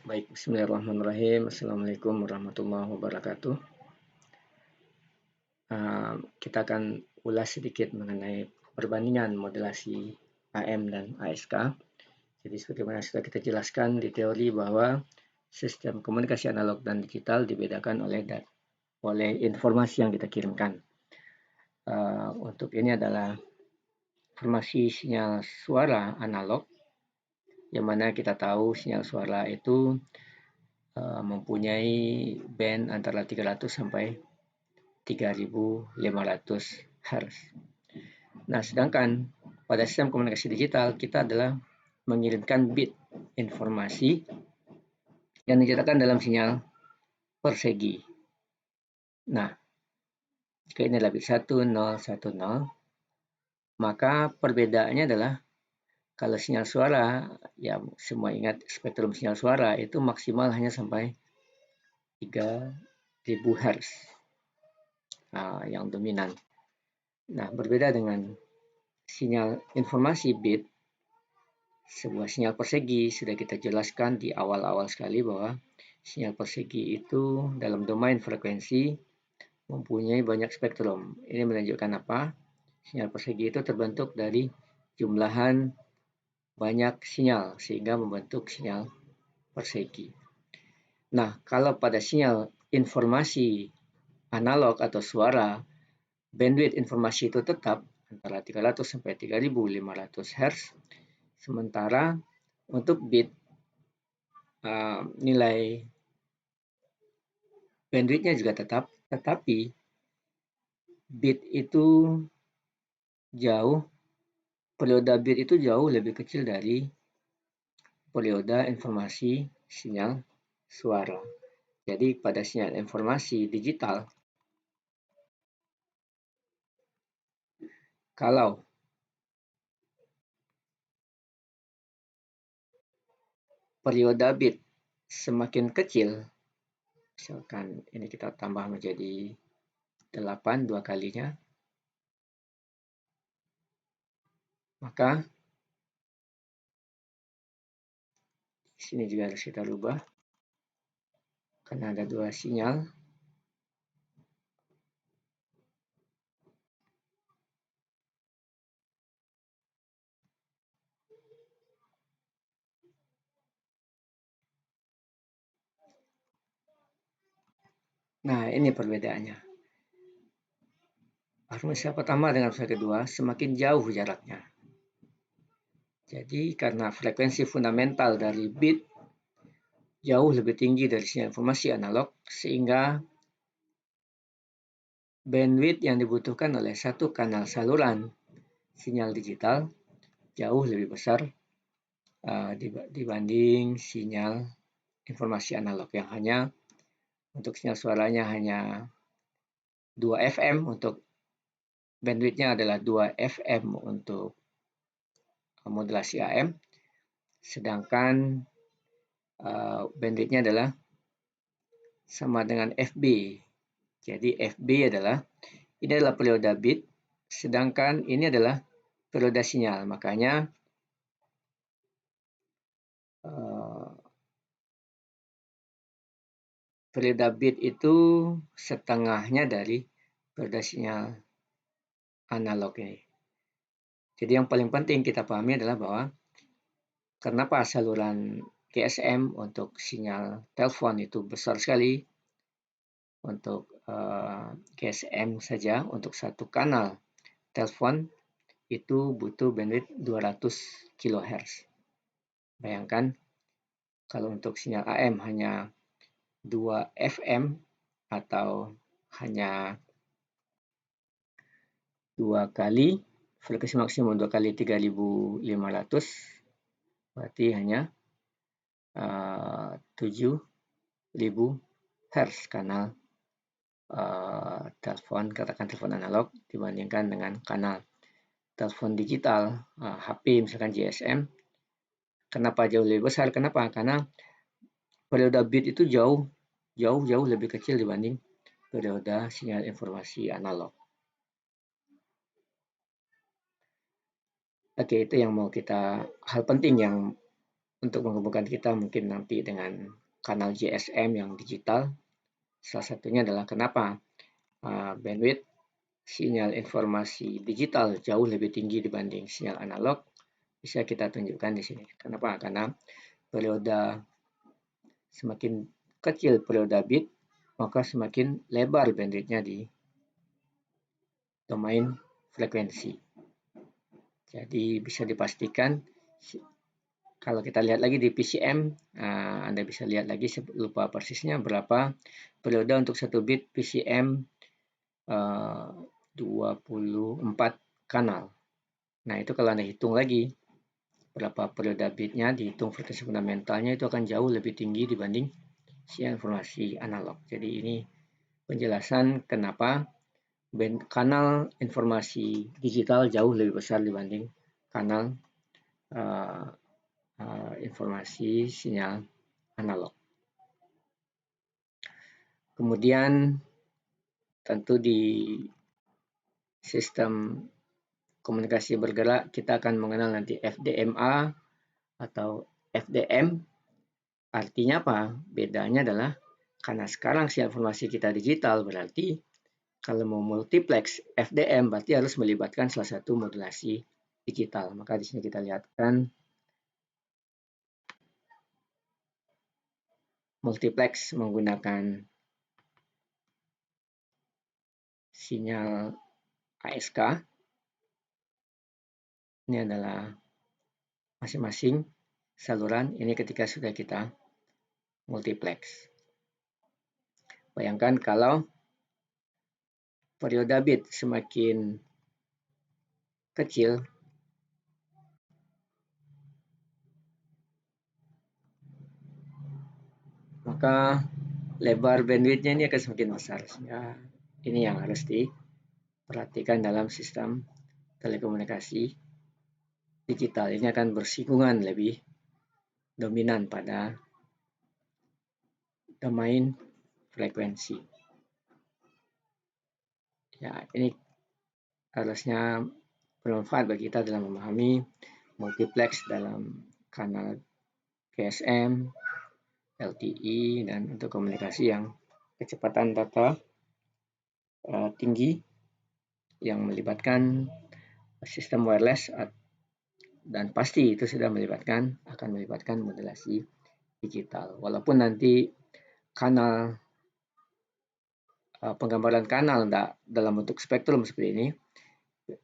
Baik, bismillahirrahmanirrahim. Assalamualaikum warahmatullahi wabarakatuh. Kita akan ulas sedikit mengenai perbandingan modulasi AM dan ASK. Jadi sebagaimana sudah kita jelaskan di teori bahwa sistem komunikasi analog dan digital dibedakan oleh informasi yang kita kirimkan. Untuk ini adalah informasi sinyal suara analog, yang mana kita tahu sinyal suara itu mempunyai band antara 300 sampai 3.500 Hz. Nah, sedangkan pada sistem komunikasi digital kita adalah mengirimkan bit informasi yang dicetakkan dalam sinyal persegi. Nah, jika ini adalah bit 1010, maka perbedaannya adalah kalau sinyal suara, ya semua ingat spektrum sinyal suara itu maksimal hanya sampai 3.000 Hz yang dominan. Nah, berbeda dengan sinyal informasi bit, sebuah sinyal persegi sudah kita jelaskan di awal-awal sekali bahwa sinyal persegi itu dalam domain frekuensi mempunyai banyak spektrum. Ini menunjukkan apa? Sinyal persegi itu terbentuk dari jumlahan banyak sinyal sehingga membentuk sinyal persegi. Nah, kalau pada sinyal informasi analog atau suara, bandwidth informasi itu tetap antara 300 sampai 3.500 Hz. Sementara untuk bit, nilai bandwidth-nya juga tetap, tetapi bit itu periode bit itu jauh lebih kecil dari periode informasi sinyal suara. Jadi pada sinyal informasi digital, kalau periode bit semakin kecil, misalkan ini kita tambah menjadi 8 dua kalinya, maka di sini juga harus kita rubah karena ada dua sinyal. Nah, ini perbedaannya. Arus pertama dengan arus kedua semakin jauh jaraknya. Jadi karena frekuensi fundamental dari bit jauh lebih tinggi dari sinyal informasi analog, sehingga bandwidth yang dibutuhkan oleh satu kanal saluran sinyal digital jauh lebih besar dibanding sinyal informasi analog yang hanya untuk sinyal suaranya hanya 2 FM, untuk bandwidth-nya adalah 2 FM untuk modulasi AM, sedangkan bandwidth-nya adalah sama dengan FB. Jadi FB ini adalah periode bit, sedangkan ini adalah periode sinyal. Makanya periode bit itu setengahnya dari periode sinyal analog ini. Jadi yang paling penting kita pahami adalah bahwa kenapa saluran GSM untuk sinyal telepon itu besar sekali. Untuk GSM saja, untuk satu kanal telepon itu butuh bandwidth 200 kHz. Bayangkan kalau untuk sinyal AM hanya 2 FM atau hanya 2 kali, frekuensi maksimum 2 kali 3.500, berarti hanya 7.000 Hz kanal katakan telepon analog dibandingkan dengan kanal telepon digital, HP misalkan GSM. Kenapa jauh lebih besar? Kenapa? Karena periode bit itu jauh lebih kecil dibanding periode sinyal informasi analog. Oke, itu yang mau hal penting yang untuk menghubungkan kita mungkin nanti dengan kanal GSM yang digital. Salah satunya adalah kenapa bandwidth sinyal informasi digital jauh lebih tinggi dibanding sinyal analog, bisa kita tunjukkan di sini. Kenapa? Karena periode semakin kecil periode bit, maka semakin lebar bandwidth-nya di domain frekuensi. Jadi bisa dipastikan, kalau kita lihat lagi di PCM, Anda bisa lihat lagi, lupa persisnya berapa periode untuk satu bit PCM 24 kanal. Nah, itu kalau Anda hitung lagi berapa periode bitnya, dihitung frekuensi fundamentalnya, itu akan jauh lebih tinggi dibanding sinyal informasi analog. Jadi ini penjelasan kenapa kanal informasi digital jauh lebih besar dibanding kanal informasi sinyal analog. Kemudian tentu di sistem komunikasi bergerak kita akan mengenal nanti FDMA atau FDM. Artinya apa? Bedanya adalah karena sekarang sinyal informasi kita digital, berarti kalau mau multiplex FDM berarti harus melibatkan salah satu modulasi digital. Maka di sini kita lihatkan multiplex menggunakan sinyal ASK. Ini adalah masing-masing saluran. Ini ketika sudah kita multiplex. Bayangkan kalau periode bit semakin kecil, maka lebar bandwidth-nya ini akan semakin besar. Ya, ini yang harus diperhatikan dalam sistem telekomunikasi digital. Ini akan bersinggungan lebih dominan pada domain frekuensi. Ya, ini harusnya bermanfaat bagi kita dalam memahami multiplex dalam kanal GSM, LTE, dan untuk komunikasi yang kecepatan data tinggi yang melibatkan sistem wireless, dan pasti itu sudah akan melibatkan modulasi digital. Walaupun nanti kanal penggambaran kanal dalam bentuk spektrum seperti ini,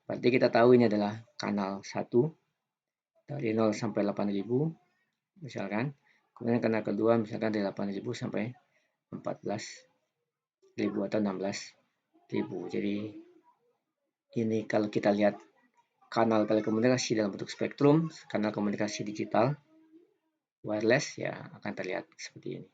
berarti kita tahu ini adalah kanal 1 dari 0 sampai 8000 misalkan. Kemudian kanal kedua misalkan dari 8000 sampai 14000 atau 16000. Jadi ini kalau kita lihat kanal telekomunikasi dalam bentuk spektrum, kanal komunikasi digital wireless, ya akan terlihat seperti ini.